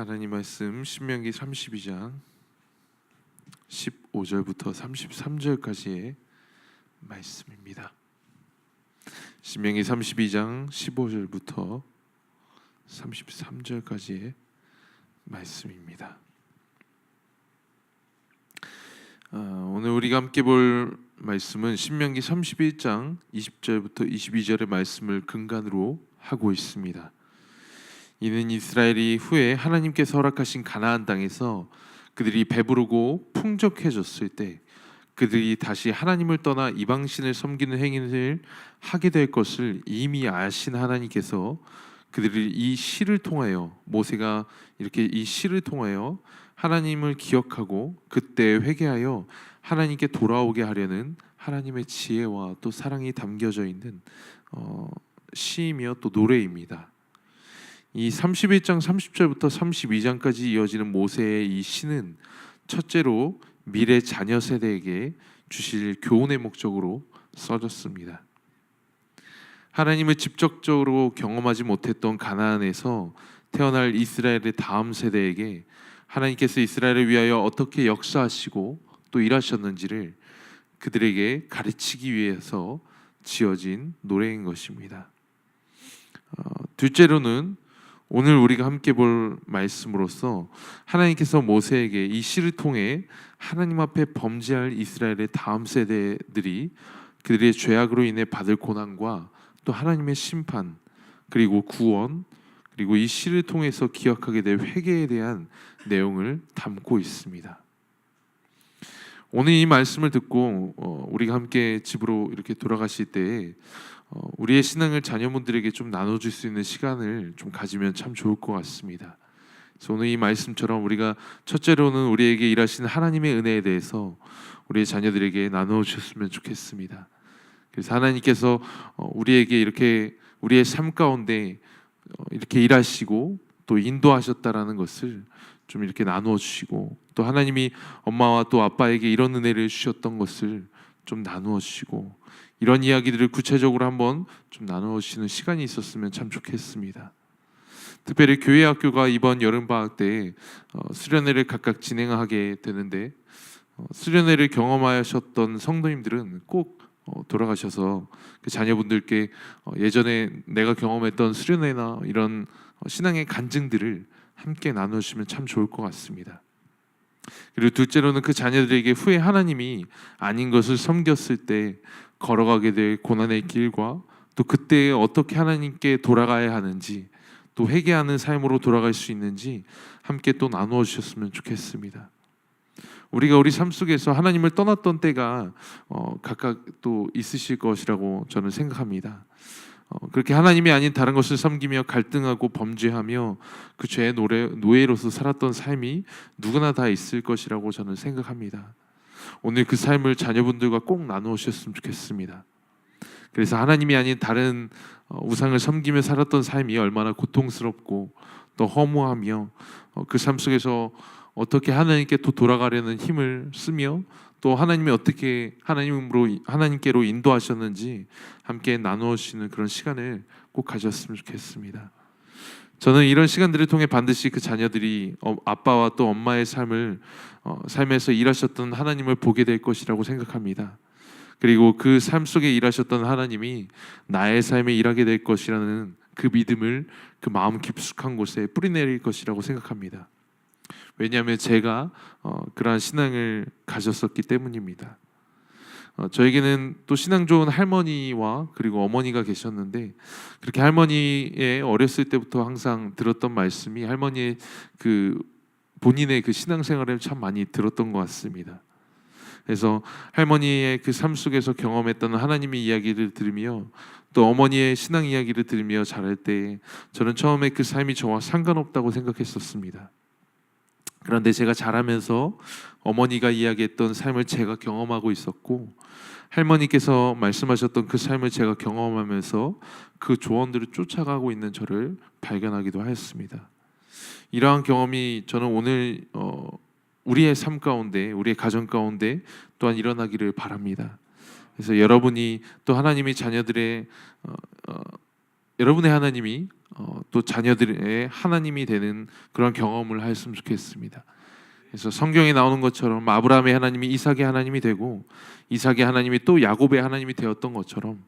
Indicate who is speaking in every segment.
Speaker 1: 하나님 말씀 신명기 32장 15절부터 33절까지의 말씀입니다. 신명기 32장 15절부터 33절까지의 말씀입니다. 오늘 우리가 함께 볼 말씀은 신명기 31장 20절부터 22절의 말씀을 근간으로 하고 있습니다. 이는 이스라엘이 후에 하나님께서 허락하신 가나안 땅에서 그들이 배부르고 풍족해졌을 때 그들이 다시 하나님을 떠나 이방신을 섬기는 행위를 하게 될 것을 이미 아신 하나님께서 그들이 이 시를 통하여, 모세가 이렇게 이 시를 통하여 하나님을 기억하고 그때 회개하여 하나님께 돌아오게 하려는 하나님의 지혜와 또 사랑이 담겨져 있는 시이며 또 노래입니다. 이 31장 30절부터 32장까지 이어지는 모세의 이 시는 첫째로 미래 자녀 세대에게 주실 교훈의 목적으로 써졌습니다. 하나님을 직접적으로 경험하지 못했던 가나안에서 태어날 이스라엘의 다음 세대에게 하나님께서 이스라엘을 위하여 어떻게 역사하시고 또 일하셨는지를 그들에게 가르치기 위해서 지어진 노래인 것입니다. 둘째로는 오늘 우리가 함께 볼 말씀으로서 하나님께서 모세에게 이 시를 통해 하나님 앞에 범죄할 이스라엘의 다음 세대들이 그들의 죄악으로 인해 받을 고난과 또 하나님의 심판 그리고 구원 그리고 이 시를 통해서 기억하게 될 회개에 대한 내용을 담고 있습니다. 오늘 이 말씀을 듣고 우리가 함께 집으로 이렇게 돌아가실 때 우리의 신앙을 자녀분들에게 좀 나눠줄 수 있는 시간을 좀 가지면 참 좋을 것 같습니다. 그래서 오늘 이 말씀처럼 우리가 첫째로는 우리에게 일하신 하나님의 은혜에 대해서 우리의 자녀들에게 나눠주셨으면 좋겠습니다. 그래서 하나님께서 우리에게 이렇게 우리의 삶 가운데 이렇게 일하시고 또 인도하셨다라는 것을 좀 이렇게 나누어 주시고, 또 하나님이 엄마와 또 아빠에게 이런 은혜를 주셨던 것을 좀 나누어 주시고, 이런 이야기들을 구체적으로 한번 좀 나누어 주시는 시간이 있었으면 참 좋겠습니다. 특별히 교회 학교가 이번 여름방학 때 수련회를 각각 진행하게 되는데, 수련회를 경험하셨던 성도님들은 꼭 돌아가셔서 그 자녀분들께 예전에 내가 경험했던 수련회나 이런 신앙의 간증들을 함께 나누시면 참 좋을 것 같습니다. 그리고 둘째로는 그 자녀들에게 후에 하나님이 아닌 것을 섬겼을 때 걸어가게 될 고난의 길과 또 그때 어떻게 하나님께 돌아가야 하는지, 또 회개하는 삶으로 돌아갈 수 있는지 함께 또 나누어 주셨으면 좋겠습니다. 우리가 우리 삶 속에서 하나님을 떠났던 때가 각각 또 있으실 것이라고 저는 생각합니다. 그렇게 하나님이 아닌 다른 것을 섬기며 갈등하고 범죄하며 그 죄의 노예로서 살았던 삶이 누구나 다 있을 것이라고 저는 생각합니다. 오늘 그 삶을 자녀분들과 꼭 나누셨으면 좋겠습니다. 그래서 하나님이 아닌 다른 우상을 섬기며 살았던 삶이 얼마나 고통스럽고 또 허무하며 그 삶 속에서 어떻게 하나님께 또 돌아가려는 힘을 쓰며 또 하나님이 어떻게 하나님께로 인도하셨는지 함께 나누시는 그런 시간을 꼭 가졌으면 좋겠습니다. 저는 이런 시간들을 통해 반드시 그 자녀들이 아빠와 또 엄마의 삶에서 일하셨던 하나님을 보게 될 것이라고 생각합니다. 그리고 그 삶 속에 일하셨던 하나님이 나의 삶에 일하게 될 것이라는 그 믿음을 그 마음 깊숙한 곳에 뿌리내릴 것이라고 생각합니다. 왜냐하면 제가 그러한 신앙을 가졌었기 때문입니다. 저에게는 또 신앙 좋은 할머니와 그리고 어머니가 계셨는데, 그렇게 할머니의 어렸을 때부터 항상 들었던 말씀이 할머니의 본인의 그 신앙생활을 참 많이 들었던 것 같습니다. 그래서 할머니의 그 삶 속에서 경험했던 하나님의 이야기를 들으며 또 어머니의 신앙 이야기를 들으며 자랄 때 저는 처음에 그 삶이 저와 상관없다고 생각했었습니다. 그런데 제가 자라면서 어머니가 이야기했던 삶을 제가 경험하고 있었고, 할머니께서 말씀하셨던 그 삶을 제가 경험하면서 그 조언들을 쫓아가고 있는 저를 발견하기도 하였습니다. 이러한 경험이 저는 오늘 우리의 삶 가운데, 우리의 가정 가운데 또한 일어나기를 바랍니다. 그래서 여러분이 또 하나님의 자녀들의 여러분의 하나님이 또 자녀들의 하나님이 되는 그런 경험을 하였으면 좋겠습니다. 그래서 성경에 나오는 것처럼 아브라함의 하나님이 이삭의 하나님이 되고 이삭의 하나님이 또 야곱의 하나님이 되었던 것처럼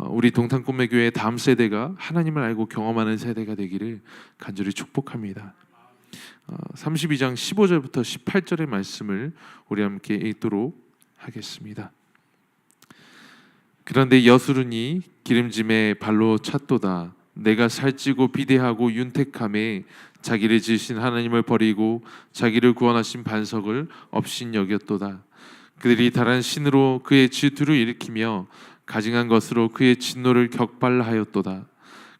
Speaker 1: 우리 동탄꿈매교회 다음 세대가 하나님을 알고 경험하는 세대가 되기를 간절히 축복합니다. 32장 15절부터 18절의 말씀을 우리 함께 읽도록 하겠습니다. 그런데 여수르니 기름짐에 발로 찼도다. 내가 살찌고 비대하고 윤택함에 자기를 지으신 하나님을 버리고 자기를 구원하신 반석을 없인 여겼도다. 그들이 다른 신으로 그의 질투를 일으키며 가증한 것으로 그의 진노를 격발하였도다.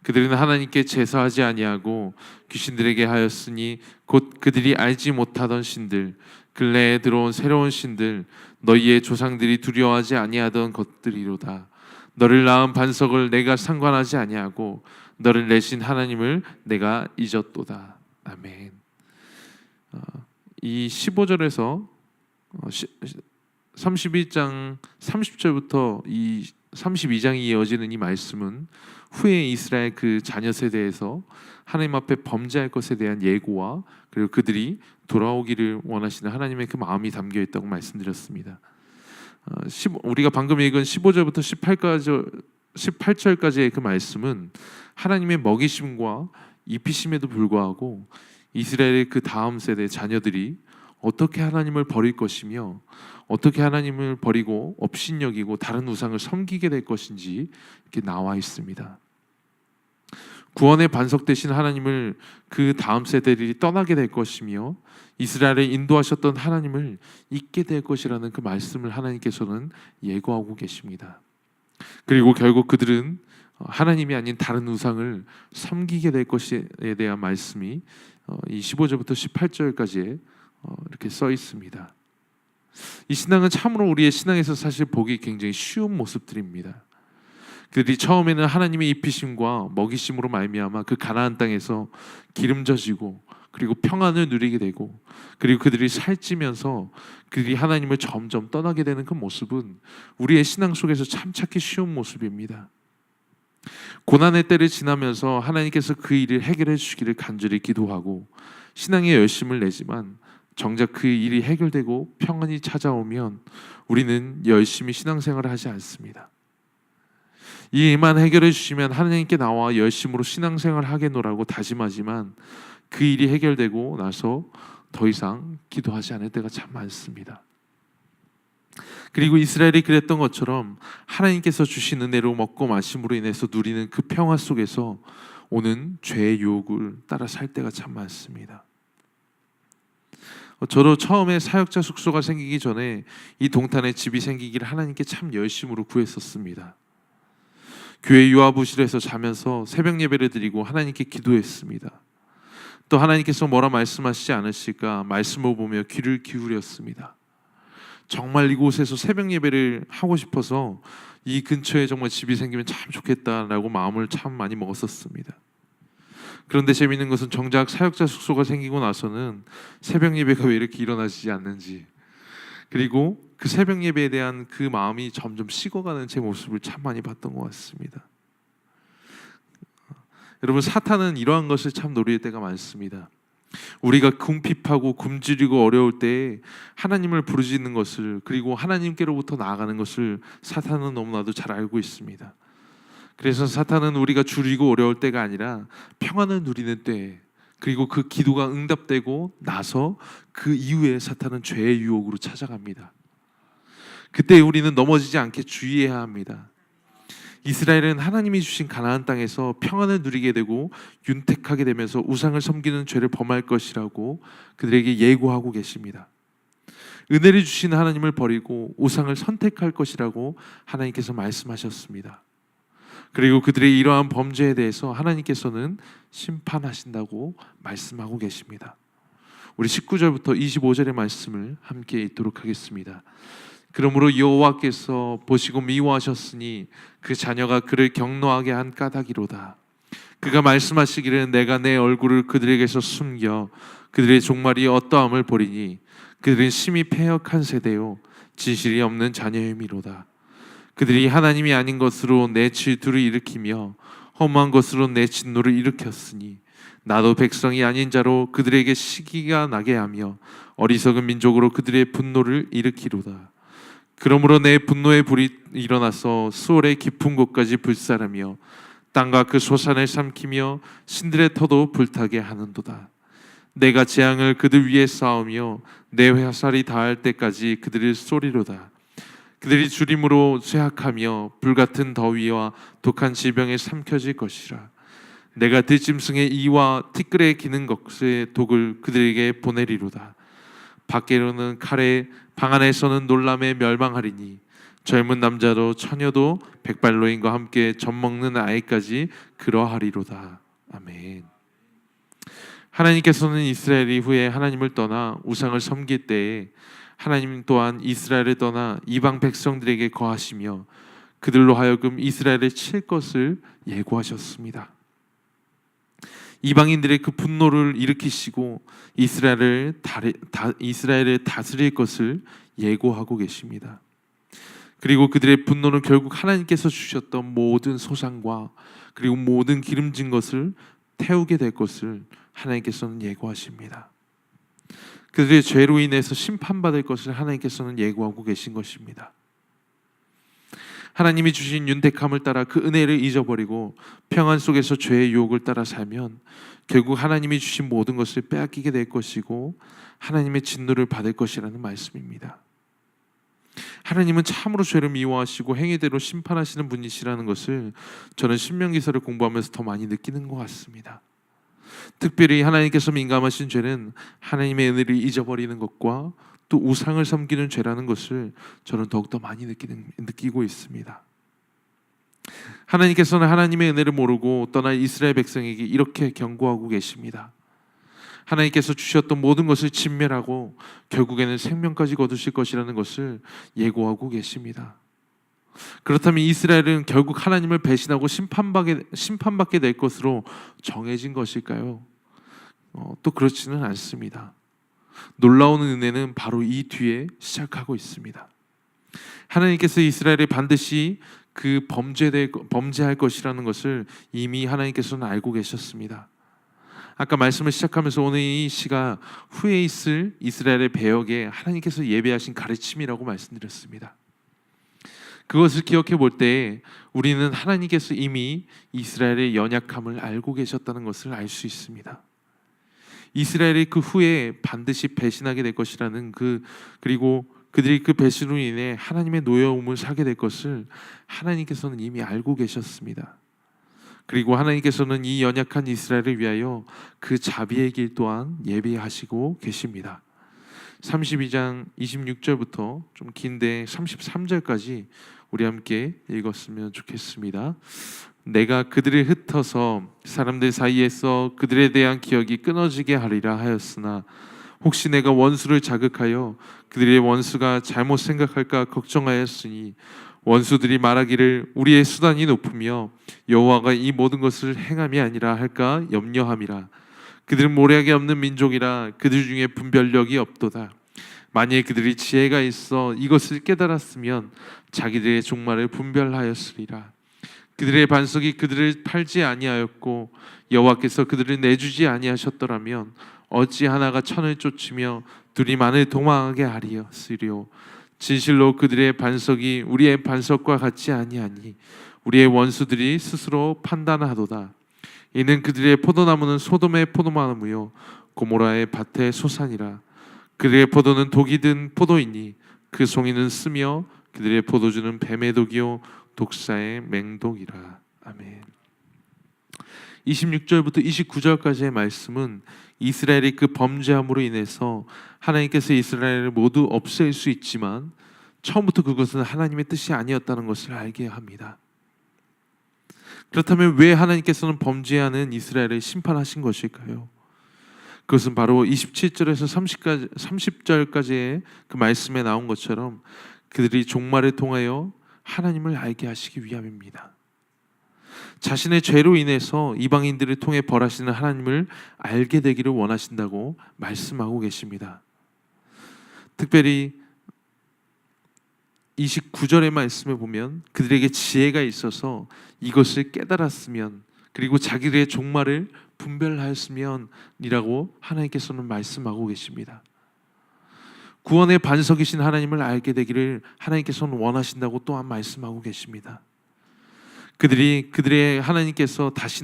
Speaker 1: 그들은 하나님께 제사하지 아니하고 귀신들에게 하였으니 곧 그들이 알지 못하던 신들, 근래에 들어온 새로운 신들, 너희의 조상들이 두려워하지 아니하던 것들이로다. 너를 낳은 반석을 내가 상관하지 아니하고 너를 내신 하나님을 내가 잊었도다. 아멘. 이 15절에서 31장 30절부터 이 32장이 이어지는 이 말씀은 후에 이스라엘 그 자녀 세대에서 하나님 앞에 범죄할 것에 대한 예고와 그리고 그들이 돌아오기를 원하시는 하나님의 그 마음이 담겨 있다고 말씀드렸습니다. 우리가 방금 읽은 15절부터 18절까지의 그 말씀은 하나님의 먹이심과 입히심에도 불구하고 이스라엘의 그 다음 세대 자녀들이 어떻게 하나님을 버릴 것이며 어떻게 하나님을 버리고 업신여기고 다른 우상을 섬기게 될 것인지 이렇게 나와 있습니다. 구원의 반석 되신 하나님을 그 다음 세대들이 떠나게 될 것이며 이스라엘을 인도하셨던 하나님을 잊게 될 것이라는 그 말씀을 하나님께서는 예고하고 계십니다. 그리고 결국 그들은 하나님이 아닌 다른 우상을 섬기게 될 것에 대한 말씀이 이 15절부터 18절까지에 이렇게 써 있습니다. 이 신앙은 참으로 우리의 신앙에서 사실 보기 굉장히 쉬운 모습들입니다. 그들이 처음에는 하나님의 입히심과 먹이심으로 말미암아 그 가나안 땅에서 기름져지고 그리고 평안을 누리게 되고 그리고 그들이 살찌면서 그들이 하나님을 점점 떠나게 되는 그 모습은 우리의 신앙 속에서 참 찾기 쉬운 모습입니다. 고난의 때를 지나면서 하나님께서 그 일을 해결해 주시기를 간절히 기도하고 신앙에 열심을 내지만 정작 그 일이 해결되고 평안이 찾아오면 우리는 열심히 신앙생활을 하지 않습니다. 이 일만 해결해 주시면 하나님께 나와 열심으로 신앙생활을 하겠노라고 다짐하지만 그 일이 해결되고 나서 더 이상 기도하지 않을 때가 참 많습니다. 그리고 이스라엘이 그랬던 것처럼 하나님께서 주신 은혜로 먹고 마심으로 인해서 누리는 그 평화 속에서 오는 죄의 유혹을 따라 살 때가 참 많습니다. 저도 처음에 사역자 숙소가 생기기 전에 이 동탄에 집이 생기기를 하나님께 참 열심으로 구했었습니다. 교회 유아부실에서 자면서 새벽 예배를 드리고 하나님께 기도했습니다. 또 하나님께서 뭐라 말씀하시지 않으실까 말씀을 보며 귀를 기울였습니다. 정말 이곳에서 새벽 예배를 하고 싶어서 이 근처에 정말 집이 생기면 참 좋겠다라고 마음을 참 많이 먹었었습니다. 그런데 재미있는 것은 정작 사역자 숙소가 생기고 나서는 새벽 예배가 왜 이렇게 일어나지 않는지, 그리고 그 새벽 예배에 대한 그 마음이 점점 식어가는 제 모습을 참 많이 봤던 것 같습니다. 여러분, 사탄은 이러한 것을 참 노릴 때가 많습니다. 우리가 궁핍하고 굶주리고 어려울 때 하나님을 부르짖는 것을, 그리고 하나님께로부터 나아가는 것을 사탄은 너무나도 잘 알고 있습니다. 그래서 사탄은 우리가 줄이고 어려울 때가 아니라 평안을 누리는 때, 그리고 그 기도가 응답되고 나서 그 이후에 사탄은 죄의 유혹으로 찾아갑니다. 그때 우리는 넘어지지 않게 주의해야 합니다. 이스라엘은 하나님이 주신 가나안 땅에서 평안을 누리게 되고 윤택하게 되면서 우상을 섬기는 죄를 범할 것이라고 그들에게 예고하고 계십니다. 은혜를 주신 하나님을 버리고 우상을 선택할 것이라고 하나님께서 말씀하셨습니다. 그리고 그들의 이러한 범죄에 대해서 하나님께서는 심판하신다고 말씀하고 계십니다. 우리 19절부터 25절의 말씀을 함께 읽도록 하겠습니다. 그러므로 여호와께서 보시고 미워하셨으니 그 자녀가 그를 경노하게 한 까닭이로다. 그가 말씀하시기를 내가 내 얼굴을 그들에게서 숨겨 그들의 종말이 어떠함을 보리니 그들은 심히 패역한 세대요 진실이 없는 자녀임이로다. 그들이 하나님이 아닌 것으로 내 질투를 일으키며 허무한 것으로 내 진노를 일으켰으니 나도 백성이 아닌 자로 그들에게 시기가 나게 하며 어리석은 민족으로 그들의 분노를 일으키로다. 그러므로 내 분노의 불이 일어나서 수월의 깊은 곳까지 불사르며 땅과 그 소산을 삼키며 신들의 터도 불타게 하는도다. 내가 재앙을 그들 위에 쌓으며 내 화살이 닿을 때까지 그들을 쏘리로다. 그들이 주림으로 쇠약하며 불같은 더위와 독한 질병에 삼켜질 것이라. 내가 들짐승의 이와 티끌에 기는 것의 독을 그들에게 보내리로다. 밖으로는 칼에, 방 안에서는 놀람에 멸망하리니 젊은 남자도 처녀도 백발노인과 함께 젖먹는 아이까지 그러하리로다. 아멘. 하나님께서는 이스라엘이 후에 하나님을 떠나 우상을 섬길 때에 하나님 또한 이스라엘을 떠나 이방 백성들에게 거하시며 그들로 하여금 이스라엘을 칠 것을 예고하셨습니다. 이방인들의 그 분노를 일으키시고 이스라엘을 다스릴 것을 예고하고 계십니다. 그리고 그들의 분노는 결국 하나님께서 주셨던 모든 소산과 그리고 모든 기름진 것을 태우게 될 것을 하나님께서는 예고하십니다. 그들의 죄로 인해서 심판받을 것을 하나님께서는 예고하고 계신 것입니다. 하나님이 주신 윤택함을 따라 그 은혜를 잊어버리고 평안 속에서 죄의 유혹을 따라 살면 결국 하나님이 주신 모든 것을 빼앗기게 될 것이고 하나님의 진노를 받을 것이라는 말씀입니다. 하나님은 참으로 죄를 미워하시고 행위대로 심판하시는 분이시라는 것을 저는 신명기서를 공부하면서 더 많이 느끼는 것 같습니다. 특별히 하나님께서 민감하신 죄는 하나님의 은혜를 잊어버리는 것과 또 우상을 섬기는 죄라는 것을 저는 더욱더 많이 느끼고 있습니다. 하나님께서는 하나님의 은혜를 모르고 떠난 이스라엘 백성에게 이렇게 경고하고 계십니다. 하나님께서 주셨던 모든 것을 진멸하고 결국에는 생명까지 거두실 것이라는 것을 예고하고 계십니다. 그렇다면 이스라엘은 결국 하나님을 배신하고 심판받게 될 것으로 정해진 것일까요? 또 그렇지는 않습니다. 놀라운 은혜는 바로 이 뒤에 시작하고 있습니다. 하나님께서 이스라엘이 반드시 범죄할 것이라는 것을 이미 하나님께서는 알고 계셨습니다. 아까 말씀을 시작하면서 오늘 이 시가 후에 있을 이스라엘의 배역에 하나님께서 예배하신 가르침이라고 말씀드렸습니다. 그것을 기억해 볼 때 우리는 하나님께서 이미 이스라엘의 연약함을 알고 계셨다는 것을 알 수 있습니다. 이스라엘이 그 후에 반드시 배신하게 될 것이라는 그리고 그들이 그 배신으로 인해 하나님의 노여움을 사게 될 것을 하나님께서는 이미 알고 계셨습니다. 그리고 하나님께서는 이 연약한 이스라엘을 위하여 그 자비의 길 또한 예비하시고 계십니다. 32장 26절부터 좀 긴데 33절까지 우리 함께 읽었으면 좋겠습니다. 내가 그들을 흩어서 사람들 사이에서 그들에 대한 기억이 끊어지게 하리라 하였으나 혹시 내가 원수를 자극하여 그들의 원수가 잘못 생각할까 걱정하였으니 원수들이 말하기를 우리의 수단이 높으며 여호와가 이 모든 것을 행함이 아니라 할까 염려함이라. 그들은 모략이 없는 민족이라 그들 중에 분별력이 없도다. 만일 그들이 지혜가 있어 이것을 깨달았으면 자기들의 종말을 분별하였으리라. 그들의 반석이 그들을 팔지 아니하였고 여호와께서 그들을 내주지 아니하셨더라면 어찌 하나가 천을 쫓으며 둘이 만을 도망하게 하리였으리요. 진실로 그들의 반석이 우리의 반석과 같지 아니하니 우리의 원수들이 스스로 판단하도다. 이는 그들의 포도나무는 소돔의 포도나무요 고모라의 밭의 소산이라. 그들의 포도는 독이 든 포도이니 그 송이는 쓰며 그들의 포도주는 뱀의 독이요 독사의 맹독이라. 아멘. 26절부터 29절까지의 말씀은 이스라엘이 그 범죄함으로 인해서 하나님께서 이스라엘을 모두 없앨 수 있지만 처음부터 그것은 하나님의 뜻이 아니었다는 것을 알게 합니다. 그렇다면 왜 하나님께서는 범죄하는 이스라엘을 심판하신 것일까요? 그것은 바로 27절에서 30절까지의 그 말씀에 나온 것처럼 그들이 종말을 통하여 하나님을 알게 하시기 위함입니다. 자신의 죄로 인해서 이방인들을 통해 벌하시는 하나님을 알게 되기를 원하신다고 말씀하고 계십니다. 특별히 29절의 말씀에 보면 그들에게 지혜가 있어서 이것을 깨달았으면, 그리고 자기들의 종말을 분별하였으면이라고 하나님께서는 말씀하고 계십니다. 구원의 반석이신 하나님을 알게 되기를 하나님께서는 원하신다고 또한 말씀하고 계십니다. 그들의 하나님께 다시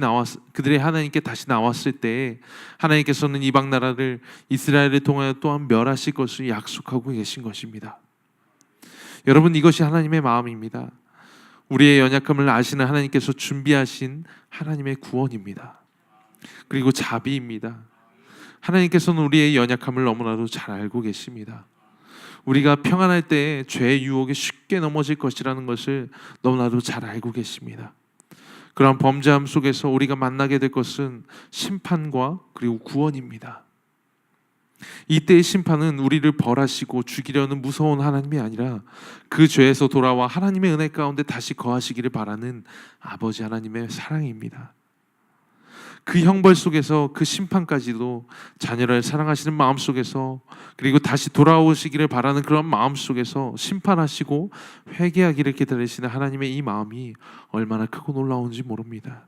Speaker 1: 나왔을 때 하나님께서는 이방 나라를 이스라엘을 통하여 또한 멸하실 것을 약속하고 계신 것입니다. 여러분, 이것이 하나님의 마음입니다. 우리의 연약함을 아시는 하나님께서 준비하신 하나님의 구원입니다. 그리고 자비입니다. 하나님께서는 우리의 연약함을 너무나도 잘 알고 계십니다. 우리가 평안할 때 죄의 유혹에 쉽게 넘어질 것이라는 것을 너무나도 잘 알고 계십니다. 그러한 범죄함 속에서 우리가 만나게 될 것은 심판과 그리고 구원입니다. 이때의 심판은 우리를 벌하시고 죽이려는 무서운 하나님이 아니라 그 죄에서 돌아와 하나님의 은혜 가운데 다시 거하시기를 바라는 아버지 하나님의 사랑입니다. 그 형벌 속에서 그 심판까지도 자녀를 사랑하시는 마음 속에서, 그리고 다시 돌아오시기를 바라는 그런 마음 속에서 심판하시고 회개하기를 기다리시는 하나님의 이 마음이 얼마나 크고 놀라운지 모릅니다.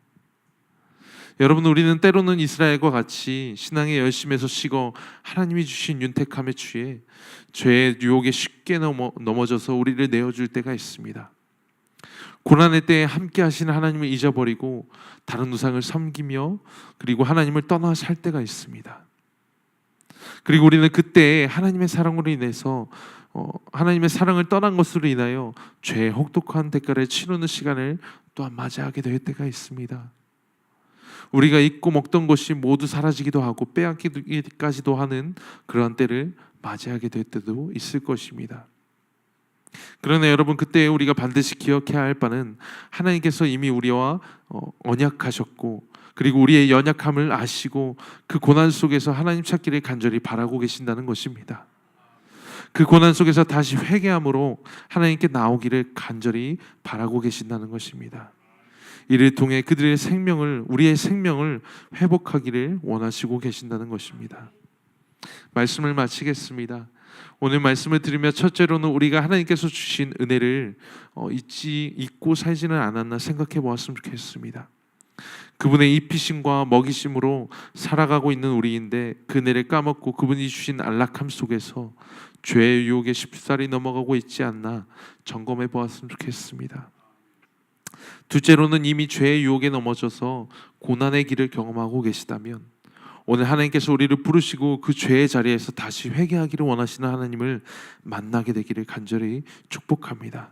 Speaker 1: 여러분, 우리는 때로는 이스라엘과 같이 신앙의 열심에서 식어 하나님이 주신 윤택함에 취해 죄의 유혹에 쉽게 넘어져서 우리를 내어줄 때가 있습니다. 고난의 때에 함께 하시는 하나님을 잊어버리고 다른 우상을 섬기며 그리고 하나님을 떠나 살 때가 있습니다. 그리고 우리는 그때 하나님의 사랑으로 인해서 하나님의 사랑을 떠난 것으로 인하여 죄의 혹독한 대가를 치르는 시간을 또한 맞이하게 될 때가 있습니다. 우리가 잊고 먹던 것이 모두 사라지기도 하고 빼앗기기까지도 하는 그런 때를 맞이하게 될 때도 있을 것입니다. 그러나 여러분, 그때 우리가 반드시 기억해야 할 바는 하나님께서 이미 우리와 언약하셨고, 그리고 우리의 연약함을 아시고 그 고난 속에서 하나님 찾기를 간절히 바라고 계신다는 것입니다. 그 고난 속에서 다시 회개함으로 하나님께 나오기를 간절히 바라고 계신다는 것입니다. 이를 통해 그들의 생명을, 우리의 생명을 회복하기를 원하시고 계신다는 것입니다. 말씀을 마치겠습니다. 오늘 말씀을 들으며 첫째로는 우리가 하나님께서 주신 은혜를 잊고 살지는 않았나 생각해 보았으면 좋겠습니다. 그분의 입히심과 먹이심으로 살아가고 있는 우리인데 그 은혜를 까먹고 그분이 주신 안락함 속에서 죄의 유혹에 쉽사리 넘어가고 있지 않나 점검해 보았으면 좋겠습니다. 둘째로는 이미 죄의 유혹에 넘어져서 고난의 길을 경험하고 계시다면 오늘 하나님께서 우리를 부르시고 그 죄의 자리에서 다시 회개하기를 원하시는 하나님을 만나게 되기를 간절히 축복합니다.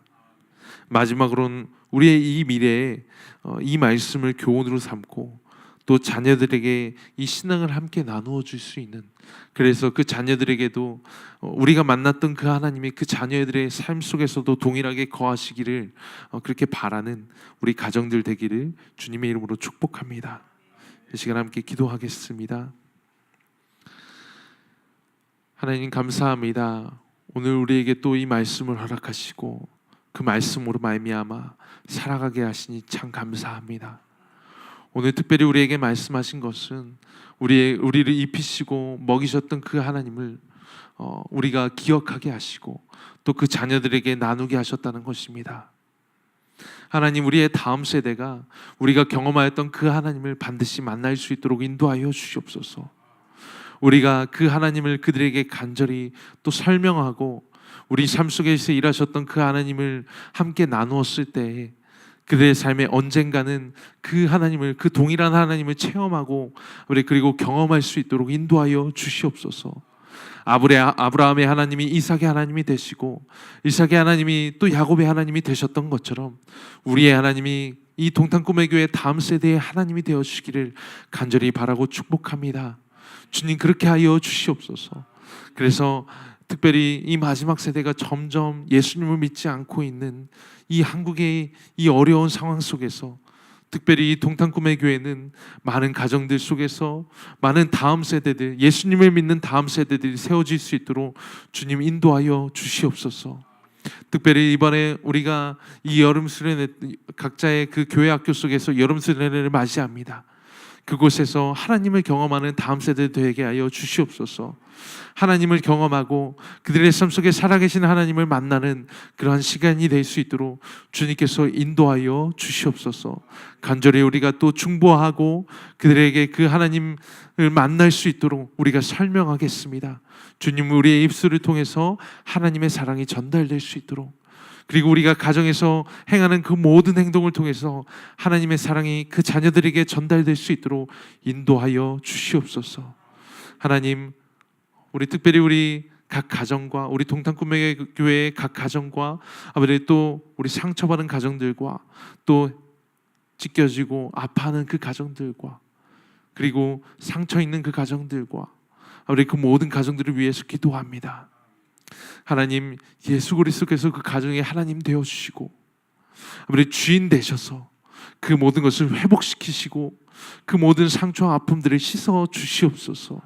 Speaker 1: 마지막으로는 우리의 이 미래에 이 말씀을 교훈으로 삼고 또 자녀들에게 이 신앙을 함께 나누어 줄 수 있는, 그래서 그 자녀들에게도 우리가 만났던 그 하나님이 그 자녀들의 삶 속에서도 동일하게 거하시기를 그렇게 바라는 우리 가정들 되기를 주님의 이름으로 축복합니다. 이 시간 함께 기도하겠습니다. 하나님, 감사합니다. 오늘 우리에게 또 이 말씀을 허락하시고 그 말씀으로 말미암아 살아가게 하시니 참 감사합니다. 오늘 특별히 우리에게 말씀하신 것은 우리를 입히시고 먹이셨던 그 하나님을 우리가 기억하게 하시고 또 그 자녀들에게 나누게 하셨다는 것입니다. 하나님, 우리의 다음 세대가 우리가 경험하였던 그 하나님을 반드시 만날 수 있도록 인도하여 주시옵소서. 우리가 그 하나님을 그들에게 간절히 또 설명하고 우리 삶 속에서 일하셨던 그 하나님을 함께 나누었을 때 그들의 삶에 언젠가는 그 하나님을, 그 동일한 하나님을 체험하고 그리고 경험할 수 있도록 인도하여 주시옵소서. 아브라함의 하나님이 이삭의 하나님이 되시고 이삭의 하나님이 또 야곱의 하나님이 되셨던 것처럼 우리의 하나님이 이 동탄꿈의 교회 다음 세대의 하나님이 되어주시기를 간절히 바라고 축복합니다. 주님, 그렇게 하여 주시옵소서. 그래서 특별히 이 마지막 세대가 점점 예수님을 믿지 않고 있는 이 한국의 이 어려운 상황 속에서, 특별히 이 동탄꿈의 교회는 많은 가정들 속에서 많은 다음 세대들, 예수님을 믿는 다음 세대들이 세워질 수 있도록 주님 인도하여 주시옵소서. 특별히 이번에 우리가 이 여름 수련회, 각자의 그 교회 학교 속에서 여름 수련회를 맞이합니다. 그곳에서 하나님을 경험하는 다음 세대 되게 하여 주시옵소서. 하나님을 경험하고 그들의 삶 속에 살아계신 하나님을 만나는 그러한 시간이 될 수 있도록 주님께서 인도하여 주시옵소서. 간절히 우리가 또 중보하고 그들에게 그 하나님을 만날 수 있도록 우리가 설명하겠습니다. 주님, 우리의 입술을 통해서 하나님의 사랑이 전달될 수 있도록, 그리고 우리가 가정에서 행하는 그 모든 행동을 통해서 하나님의 사랑이 그 자녀들에게 전달될 수 있도록 인도하여 주시옵소서. 하나님, 우리 특별히 우리 각 가정과 우리 동탄꿈의 교회의 각 가정과 아버지 또 우리 상처받은 가정들과 또 찢겨지고 아파하는 그 가정들과 그리고 상처 있는 그 가정들과 아버지 그 모든 가정들을 위해서 기도합니다. 하나님, 예수 그리스도께서 그 가정에 하나님 되어주시고 아버지 주인 되셔서 그 모든 것을 회복시키시고 그 모든 상처와 아픔들을 씻어 주시옵소서.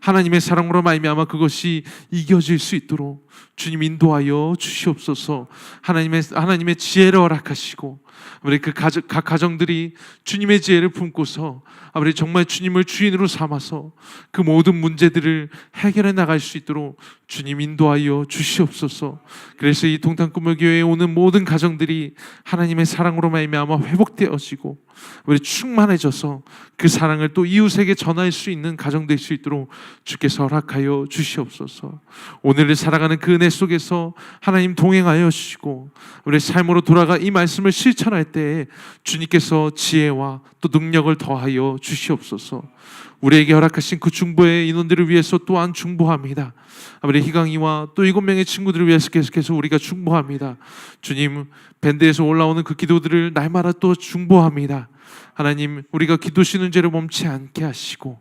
Speaker 1: 하나님의 사랑으로 말미암아 그것이 이겨질 수 있도록 주님 인도하여 주시옵소서. 하나님의 지혜를 허락하시고 아버지 각 가정들이 주님의 지혜를 품고서 아버지 정말 주님을 주인으로 삼아서 그 모든 문제들을 해결해 나갈 수 있도록 주님 인도하여 주시옵소서. 그래서 이 동탄꿈의 교회에 오는 모든 가정들이 하나님의 사랑으로 말미암아 회복되어지고 우리 충만해져서 그 사랑을 또 이웃에게 전할 수 있는 가정 될 수 있도록 주께서 허락하여 주시옵소서. 오늘을 살아가는 그 은혜 속에서 하나님 동행하여 주시고 우리 삶으로 돌아가 이 말씀을 실천할 때에 주님께서 지혜와 또 능력을 더하여 주시옵소서. 우리에게 허락하신 그 중보의 인원들을 위해서 또한 중보합니다. 아버지 희강이와 또 7명의 친구들을 위해서 계속해서 우리가 중보합니다. 주님, 밴드에서 올라오는 그 기도들을 날마다 또 중보합니다. 하나님, 우리가 기도 쉬는 죄를 멈추지 않게 하시고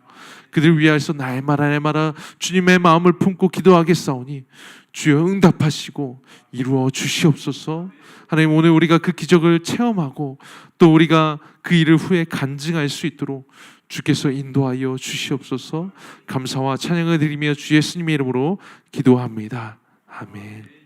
Speaker 1: 그들 위하여서 날마다 주님의 마음을 품고 기도하겠사오니 주여 응답하시고 이루어 주시옵소서. 하나님, 오늘 우리가 그 기적을 체험하고 또 우리가 그 일을 후에 간증할 수 있도록 주께서 인도하여 주시옵소서. 감사와 찬양을 드리며 주 예수님의 이름으로 기도합니다. 아멘.